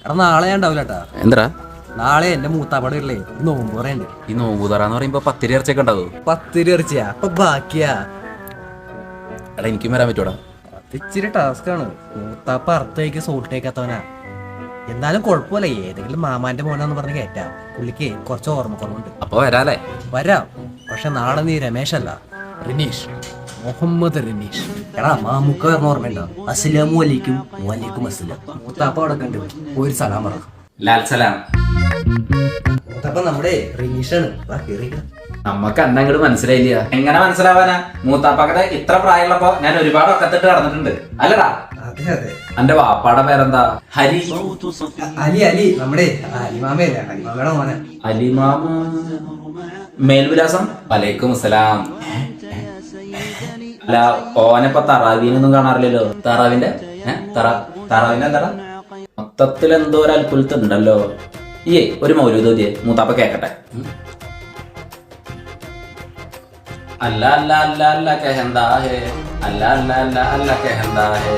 എടാ നാളെ ഞാൻ ഉണ്ടാവില്ല കേട്ടാ. എന്താ നാളെ എന്റെ മൂത്താപ്പാട് ഇല്ലേ നോമ്പ് പറയുന്നുണ്ട്. ഈ നോമ്പൂതറാന്ന് പറയുമ്പോ 10 ഇറച്ചിയൊക്കെ ഉണ്ടാവോ? 10 ഇറച്ചിയാ അപ്പൊ ബാക്കിയാ. എടാ എനിക്കും വരാൻ പറ്റൂടാ. അത് ഇച്ചിരി ടാസ്കാണ്. മൂത്താപ്പ അർത്ഥയ്ക്ക് സോൾട്ടേക്കാത്തവനാ. എന്നാലും കുഴപ്പമില്ല, ഏതെങ്കിലും മാമാന്റെ മോനാന്ന് പറഞ്ഞ് കയറ്റാം. പുള്ളിക്ക് കുറച്ച് ഓർമ്മക്കുറവുണ്ട്. അപ്പൊ വരാല്ലേ? വരാം. പക്ഷെ നാളെ നീ രമേശ് അല്ല, റിനീഷ്, മുഹമ്മദ് റിനീഷ്. എടാ മാമുക്ക പറഞ്ഞ ഓർമ്മയുണ്ടോ? അസ്സലാമു അലൈക്കും. വലൈക്കും അസ്സലാം. മൂത്താപ്പ അവിടെ കണ്ടു ഒരു സലാം പറ. ലാൽ സലാം. മൂത്താപ്പ നമ്മുടെ റിനീഷാണ്. നമ്മക്ക് അന്ന അങ്ങോട്ട് മനസ്സിലായില്ല. എങ്ങനെ മനസ്സിലാവാനാ? മൂത്താപ്പാക്കടെ ഇത്ര പ്രായമുള്ളപ്പോ ഞാൻ ഒരുപാട് ഒക്കത്തിട്ട് നടന്നിട്ടുണ്ട് അല്ലടാ. അതെ അതെ. എന്റെ വാപ്പാടെ പേരെന്താ? ഹരി. അലി നമ്മുടെ അലിമാമയല്ല, അലിമാമയുടെ മോനെ. അലിമാമ. മേൽവിലാസം? വലൈക്കും അസ്സലാം. അല്ല ഓനിപ്പോ തറാവീനൊന്നും കാണാറില്ലല്ലോ. തറാവിന്റെ തറാവിന്റെ എന്താ മൊത്തത്തിൽ എന്തോ ഒരു അത്ഭുതത്തുണ്ടല്ലോ. ഈ ഒരു മൗലൂദോദിയെ മൂത്താപ്പ കേക്കട്ടെ. അല്ല അല്ല അല്ല അല്ല കെഹന്താ ഹേ, അല്ല അല്ല അല്ല അല്ല കെഹന്താ ഹേ.